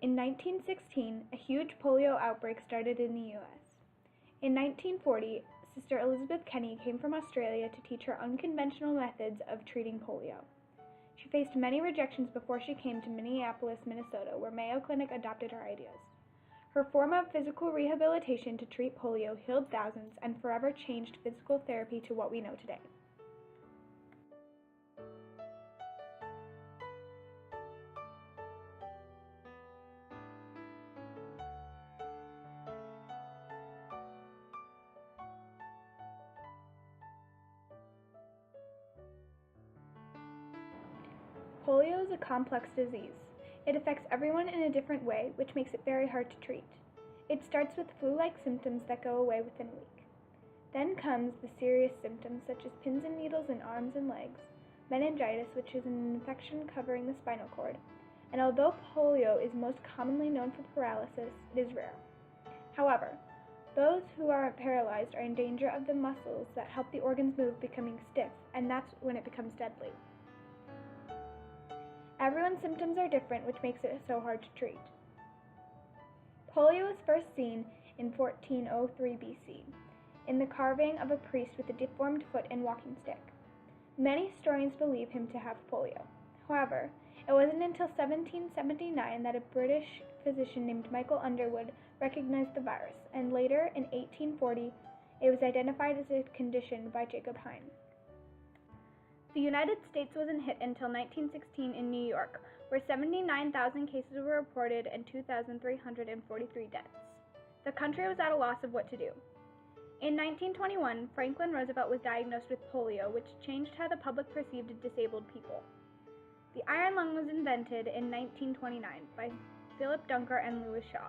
In 1916, a huge polio outbreak started in the U.S. In 1940, Sister Elizabeth Kenny came from Australia to teach her unconventional methods of treating polio. She faced many rejections before she came to Minneapolis, Minnesota, where Mayo Clinic adopted her ideas. Her form of physical rehabilitation to treat polio healed thousands and forever changed physical therapy to what we know today. Polio is a complex disease. It affects everyone in a different way, which makes it very hard to treat. It starts with flu-like symptoms that go away within a week. Then comes the serious symptoms such as pins and needles in arms and legs, meningitis, which is an infection covering the spinal cord, and although polio is most commonly known for paralysis, it is rare. However, those who are paralyzed are in danger of the muscles that help the organs move becoming stiff, and that's when it becomes deadly. Everyone's symptoms are different, which makes it so hard to treat. Polio was first seen in 1403 BC, in the carving of a priest with a deformed foot and walking stick. Many historians believe him to have polio. However, it wasn't until 1779 that a British physician named Michael Underwood recognized the virus, and later, in 1840, it was identified as a condition by Jacob Hine. The United States wasn't hit until 1916 in New York, where 79,000 cases were reported and 2,343 deaths. The country was at a loss of what to do. In 1921, Franklin Roosevelt was diagnosed with polio, which changed how the public perceived disabled people. The iron lung was invented in 1929 by Philip Duncker and Louis Shaw.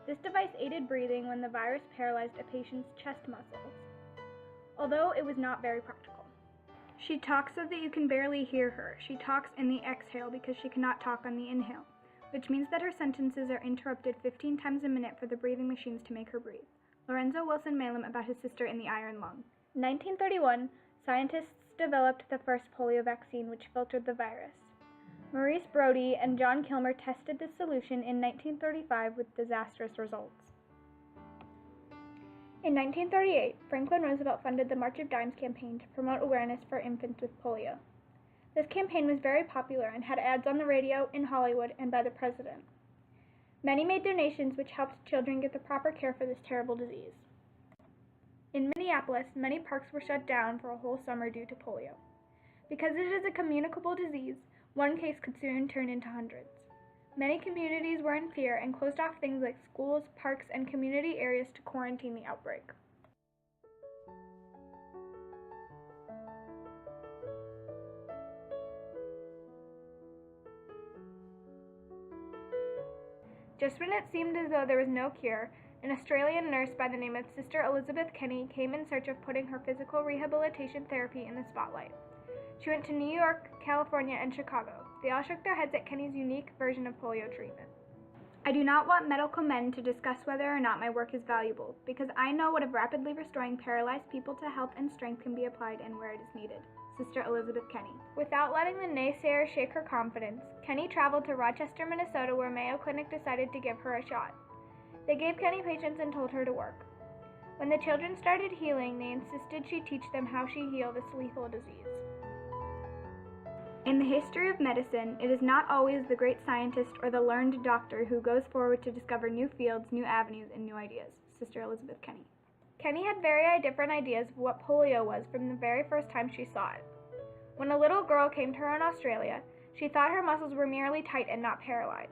This device aided breathing when the virus paralyzed a patient's chest muscles, although it was not very practical. She talks so that you can barely hear her. She talks in the exhale because she cannot talk on the inhale, which means that her sentences are interrupted 15 times a minute for the breathing machines to make her breathe. Lorenzo Wilson Malem about his sister in the iron lung. In 1931, scientists developed the first polio vaccine, which filtered the virus. Maurice Brodie and John Kilmer tested this solution in 1935 with disastrous results. In 1938, Franklin Roosevelt funded the March of Dimes campaign to promote awareness for infants with polio. This campaign was very popular and had ads on the radio, in Hollywood, and by the president. Many made donations which helped children get the proper care for this terrible disease. In Minneapolis, many parks were shut down for a whole summer due to polio. Because it is a communicable disease, one case could soon turn into hundreds. Many communities were in fear and closed off things like schools, parks, and community areas to quarantine the outbreak. Just when it seemed as though there was no cure, an Australian nurse by the name of Sister Elizabeth Kenny came in search of putting her physical rehabilitation therapy in the spotlight. She went to New York, California, and Chicago. They all shook their heads at Kenny's unique version of polio treatment. I do not want medical men to discuss whether or not my work is valuable, because I know what of rapidly restoring paralyzed people to health and strength can be applied and where it is needed. Sister Elizabeth Kenny. Without letting the naysayers shake her confidence, Kenny traveled to Rochester, Minnesota, where Mayo Clinic decided to give her a shot. They gave Kenny patients and told her to work. When the children started healing, they insisted she teach them how she healed this lethal disease. In the history of medicine, it is not always the great scientist or the learned doctor who goes forward to discover new fields, new avenues, and new ideas. Sister Elizabeth Kenny. Kenny had very different ideas of what polio was from the very first time she saw it. When a little girl came to her in Australia, she thought her muscles were merely tight and not paralyzed.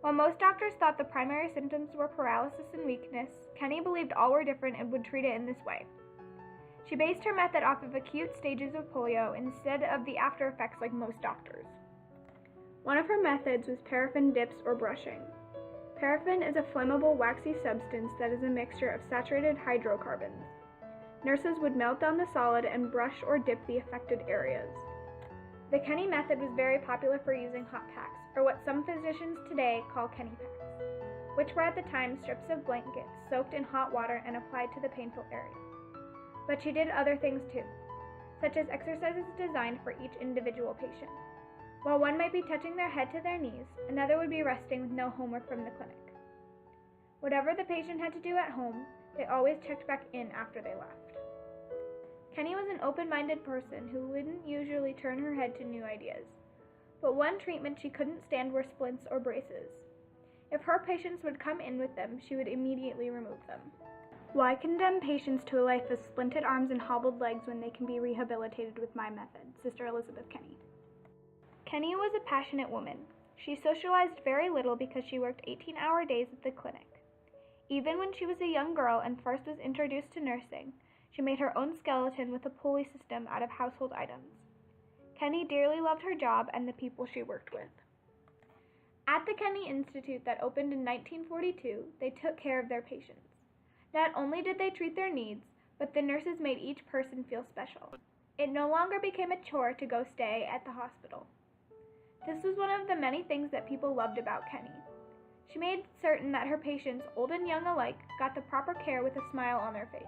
While most doctors thought the primary symptoms were paralysis and weakness, Kenny believed all were different and would treat it in this way. She based her method off of acute stages of polio instead of the after effects like most doctors. One of her methods was paraffin dips or brushing. Paraffin is a flammable, waxy substance that is a mixture of saturated hydrocarbons. Nurses would melt down the solid and brush or dip the affected areas. The Kenny method was very popular for using hot packs, or what some physicians today call Kenny packs, which were at the time strips of blankets soaked in hot water and applied to the painful area. But she did other things too, such as exercises designed for each individual patient. While one might be touching their head to their knees, another would be resting with no homework from the clinic. Whatever the patient had to do at home, they always checked back in after they left. Kenny was an open-minded person who wouldn't usually turn her head to new ideas. But one treatment she couldn't stand were splints or braces. If her patients would come in with them, she would immediately remove them. Why condemn patients to a life of splinted arms and hobbled legs when they can be rehabilitated with my method? Sister Elizabeth Kenny. Kenny was a passionate woman. She socialized very little because she worked 18-hour days at the clinic. Even when she was a young girl and first was introduced to nursing, she made her own skeleton with a pulley system out of household items. Kenny dearly loved her job and the people she worked with. At the Kenny Institute that opened in 1942, they took care of their patients. Not only did they treat their needs, but the nurses made each person feel special. It no longer became a chore to go stay at the hospital. This was one of the many things that people loved about Kenny. She made certain that her patients, old and young alike, got the proper care with a smile on their face.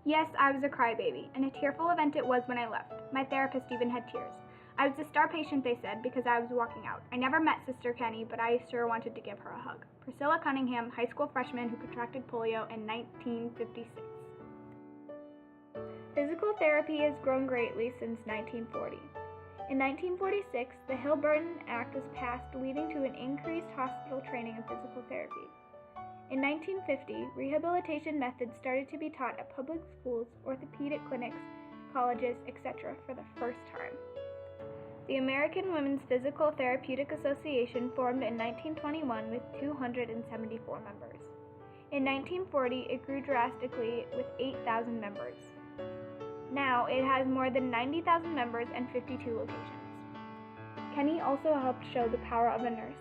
Yes, I was a crybaby, and a tearful event it was when I left. My therapist even had tears. I was a star patient, they said, because I was walking out. I never met Sister Kenny, but I sure wanted to give her a hug. Priscilla Cunningham, high school freshman who contracted polio in 1956. Physical therapy has grown greatly since 1940. In 1946, the Hill-Burton Act was passed, leading to an increased hospital training of physical therapy. In 1950, rehabilitation methods started to be taught at public schools, orthopedic clinics, colleges, etc. for the first time. The American Women's Physical Therapeutic Association formed in 1921 with 274 members. In 1940, it grew drastically with 8,000 members. Now, it has more than 90,000 members and 52 locations. Kenny also helped show the power of a nurse.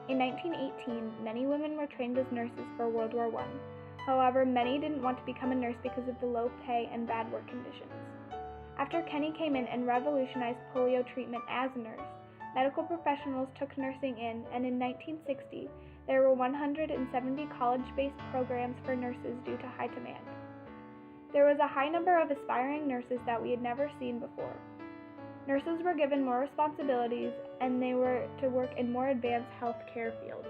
In 1918, many women were trained as nurses for World War I. However, many didn't want to become a nurse because of the low pay and bad work conditions. After Kenny came in and revolutionized polio treatment as a nurse, medical professionals took nursing in, and in 1960, there were 170 college-based programs for nurses due to high demand. There was a high number of aspiring nurses that we had never seen before. Nurses were given more responsibilities, and they were to work in more advanced health care fields.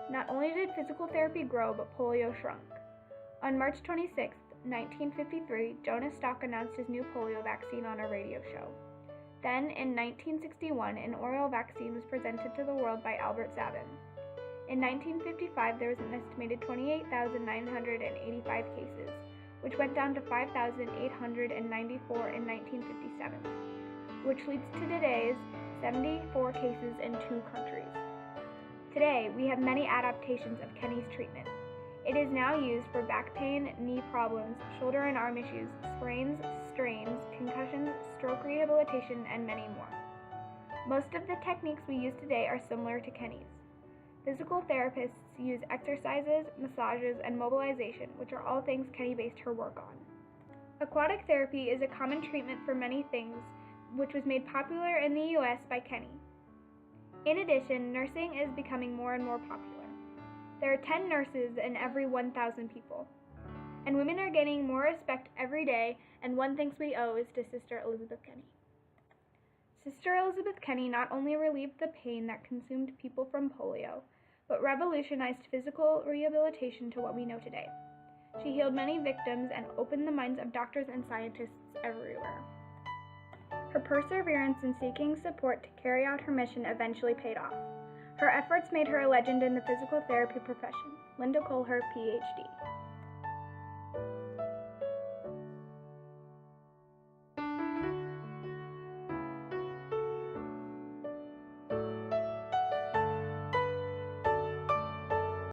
Not only did physical therapy grow, but polio shrunk. On March 26, 1953, Jonas Salk announced his new polio vaccine on a radio show. Then, in 1961, an oral vaccine was presented to the world by Albert Sabin. In 1955, there was an estimated 28,985 cases, which went down to 5,894 in 1957, which leads to today's 74 cases in 2 countries. Today, we have many adaptations of Kenny's treatment. It is now used for back pain, knee problems, shoulder and arm issues, sprains, strains, concussions, stroke rehabilitation, and many more. Most of the techniques we use today are similar to Kenny's. Physical therapists use exercises, massages, and mobilization, which are all things Kenny based her work on. Aquatic therapy is a common treatment for many things, which was made popular in the U.S. by Kenny. In addition, nursing is becoming more and more popular. There are 10 nurses in every 1,000 people. And women are gaining more respect every day, and one thanks we owe is to Sister Elizabeth Kenny. Sister Elizabeth Kenny not only relieved the pain that consumed people from polio, but revolutionized physical rehabilitation to what we know today. She healed many victims and opened the minds of doctors and scientists everywhere. Her perseverance in seeking support to carry out her mission eventually paid off. Her efforts made her a legend in the physical therapy profession. Linda Colher, Ph.D.